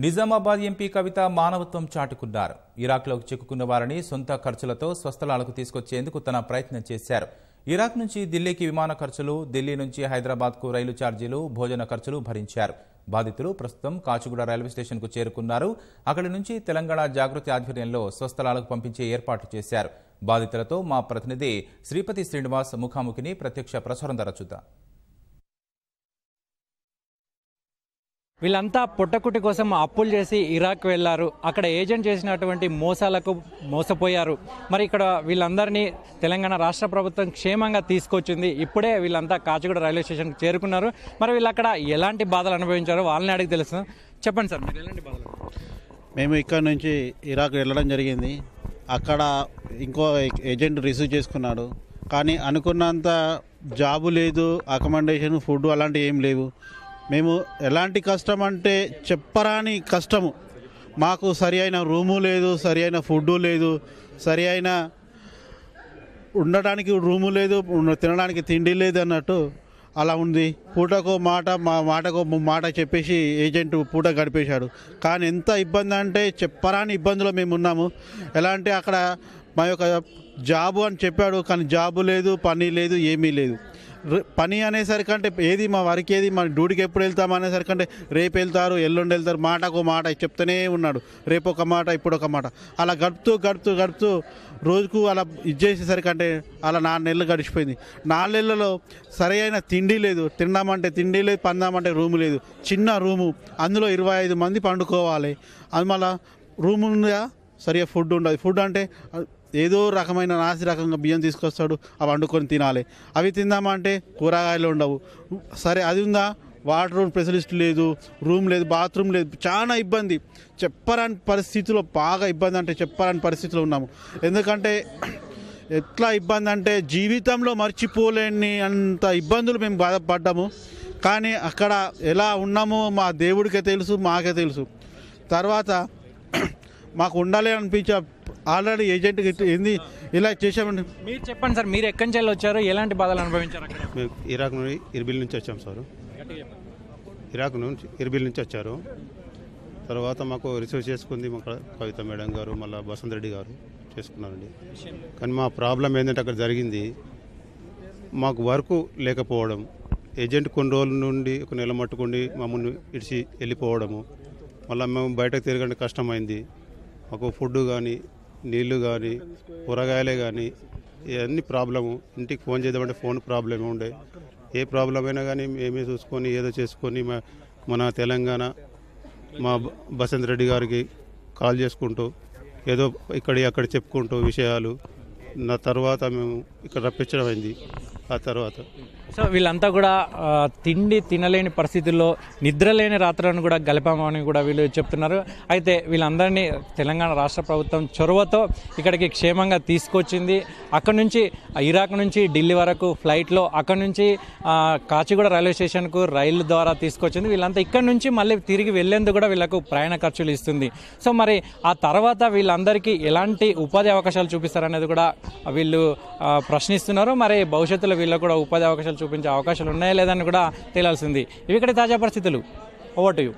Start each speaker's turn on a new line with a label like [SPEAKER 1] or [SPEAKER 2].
[SPEAKER 1] Nizamabad MP కవిత మానవత్వం చాటుకున్నారు. ఇరాక్లోకి చిక్కుకున్న వారిని సొంత ఖర్చులతో స్వస్థలాలకు తీసుకొచ్చేందుకు తన ప్రయత్నం చేశారు. ఇరాక్ నుంచి ఢిల్లీకి విమాన ఖర్చులు, ఢిల్లీ నుంచి హైదరాబాద్కు రైలు ఛార్జీలు, భోజన ఖర్చులు భరించారు. బాధితులు ప్రస్తుతం కాచిగూడ రైల్వే స్టేషన్కు చేరుకున్నారు. అక్కడి నుంచి తెలంగాణ జాగృతి ఆధ్వర్యంలో స్వస్థలాలకు పంపించే ఏర్పాట్లు చేశారు. బాధితులతో మా ప్రతినిధి శ్రీపతి శ్రీనివాస్ ముఖాముఖిని ప్రత్యక్ష ప్రసారం ద్వారా చూద్దాం.
[SPEAKER 2] వీళ్ళంతా పొట్టకుటి కోసం అప్పులు చేసి ఇరాక్ వెళ్లారు. అక్కడ ఏజెంట్ చేసినటువంటి మోసాలకు మోసపోయారు. మరి ఇక్కడ వీళ్ళందరినీ తెలంగాణ రాష్ట్ర ప్రభుత్వం క్షేమంగా తీసుకొచ్చింది. ఇప్పుడే వీళ్ళంతా కాచిగూడ రైల్వే స్టేషన్కి చేరుకున్నారు. మరి వీళ్ళు అక్కడ ఎలాంటి బాధలు అనుభవించారో వాళ్ళని అడిగి తెలుసు. చెప్పండి సార్, మీరు ఎలాంటి బాధలు?
[SPEAKER 3] మేము ఇక్కడ నుంచి ఇరాక్ వెళ్ళడం జరిగింది. అక్కడ ఇంకో ఏజెంట్ రిసీవ్ చేసుకున్నాడు. కానీ అనుకున్నంత జాబు లేదు, అకామిడేషన్, ఫుడ్ అలాంటివి ఏం లేవు. మేము ఎలాంటి కష్టం అంటే చెప్పరాని కష్టము. మాకు సరి అయిన రూము లేదు, సరి అయిన ఫుడ్డు లేదు, సరి అయిన ఉండడానికి రూము లేదు, తినడానికి తిండి లేదు అన్నట్టు అలా ఉంది. పూటకో మాట, మాటకో మాట చెప్పేసి ఏజెంట్ పూట గడిపేశాడు. కానీ ఎంత ఇబ్బంది అంటే చెప్పరాని ఇబ్బందులో మేము ఉన్నాము. ఎలా అంటే అక్కడ మా యొక్క జాబు అని చెప్పాడు, కానీ జాబు లేదు, పని లేదు, ఏమీ లేదు. పని అనేసరికంటే ఏది మా వర్క్ ఏది, మా డ్యూటీకి ఎప్పుడు వెళ్తాం అనేసరికంటే రేపు వెళ్తారు, ఎల్లుండి వెళ్తారు, మాటకు మాట చెప్తూనే ఉన్నాడు. రేపు ఒక మాట, ఇప్పుడు ఒక మాట, అలా గడుపుతూ రోజుకు అలా ఇచ్చేసేసరికంటే అలా 4 నెలలు గడిచిపోయింది. 4 నెలలలో సరైన తిండి లేదు, తిందామంటే తిండి లేదు, పందామంటే రూము లేదు. చిన్న రూము, అందులో 25 మంది పండుకోవాలి. అది మళ్ళీ రూము ఉందా, సరిగా ఫుడ్ ఉండదు. ఫుడ్ అంటే ఏదో రకమైన నాసి రకంగా బియ్యం తీసుకొస్తాడు, అవి వండుకొని తినాలి. అవి తిందామంటే కూరగాయలు ఉండవు. సరే అది ఉందా, వాటర్ ఫెసిలిటీ లేదు, రూమ్ లేదు, బాత్రూమ్ లేదు. చాలా ఇబ్బంది, చెప్పరాని పరిస్థితిలో, బాగా ఇబ్బంది అంటే చెప్పరాని పరిస్థితిలో ఉన్నాము. ఎందుకంటే ఎట్లా ఇబ్బంది అంటే జీవితంలో మర్చిపోలేని అంత ఇబ్బందులు మేము బాధపడ్డాము. కానీ అక్కడ ఎలా ఉన్నామో మా దేవుడికే తెలుసు, మాకే తెలుసు. తర్వాత మాకు ఉండాలి అనిపించే ఆల్రెడీ ఏజెంట్ ఏంది ఇలా చేసామండి.
[SPEAKER 2] మీరు చెప్పండి సార్, మీరు ఎక్కడి నుంచి వచ్చారు, ఎలాంటి బాధలు అనుభవించారు అక్కడ?
[SPEAKER 4] మేము ఇరాక్ నుండి ఇర్బిల్ నుంచి వచ్చాం సార్. ఇరాక్ నుంచి ఇర్బిల్ నుంచి వచ్చారు. తర్వాత మాకు రిసీవ్ చేసుకుంది మా కవిత మేడం గారు, మళ్ళీ బసంత్ రెడ్డి గారు చేసుకున్నారండి. కానీ మా ప్రాబ్లం ఏంటంటే అక్కడ జరిగింది మాకు వర్క్ లేకపోవడం. ఏజెంట్ కొన్ని రోజుల నుండి ఒక నెల మట్టుకుండి మమ్మల్ని ఇడిచి వెళ్ళిపోవడము. మళ్ళీ మేము బయటకు తిరగడానికి కష్టమైంది. మాకు ఫుడ్ కానీ, నీళ్లు కానీ, కూరగాయలే కానీ ఇవన్నీ ప్రాబ్లము. ఇంటికి ఫోన్ చేద్దామంటే ఫోన్ ప్రాబ్లమే ఉండే. ఏ ప్రాబ్లం అయినా కానీ మేమే చూసుకొని ఏదో చేసుకొని మన తెలంగాణ మా బసంత్ రెడ్డి గారికి కాల్ చేసుకుంటూ ఏదో అక్కడ చెప్పుకుంటూ విషయాలు నా తర్వాత మేము ఇక్కడ రప్పించడం అయింది. ఆ తర్వాత
[SPEAKER 2] సో వీళ్ళంతా కూడా తిండి తినలేని పరిస్థితుల్లో నిద్రలేని రాత్రులను కూడా గలిపామని కూడా వీళ్ళు చెప్తున్నారు. అయితే వీళ్ళందరినీ తెలంగాణ రాష్ట్ర ప్రభుత్వం చొరవతో ఇక్కడికి క్షేమంగా తీసుకొచ్చింది. అక్కడి నుంచి ఇరాక్ నుంచి ఢిల్లీ వరకు ఫ్లైట్లో, అక్కడి నుంచి కాచిగూడ రైల్వే స్టేషన్కు రైలు ద్వారా తీసుకొచ్చింది. వీళ్ళంతా ఇక్కడి నుంచి మళ్ళీ తిరిగి వెళ్లేందుకు కూడా వీళ్ళకు ప్రయాణ ఖర్చులు ఇస్తుంది. సో మరి ఆ తర్వాత వీళ్ళందరికీ ఎలాంటి ఉపాధి అవకాశాలు చూపిస్తారనేది కూడా వీళ్ళు ప్రశ్నిస్తున్నారు. మరి భవిష్యత్తులో వీళ్ళకు కూడా ఉపాధి అవకాశాలు చూపించే అవకాశాలు ఉన్నాయా లేదని కూడా తేలాల్సింది. ఇవి ఇక్కడ తాజా పరిస్థితులు. Over to you.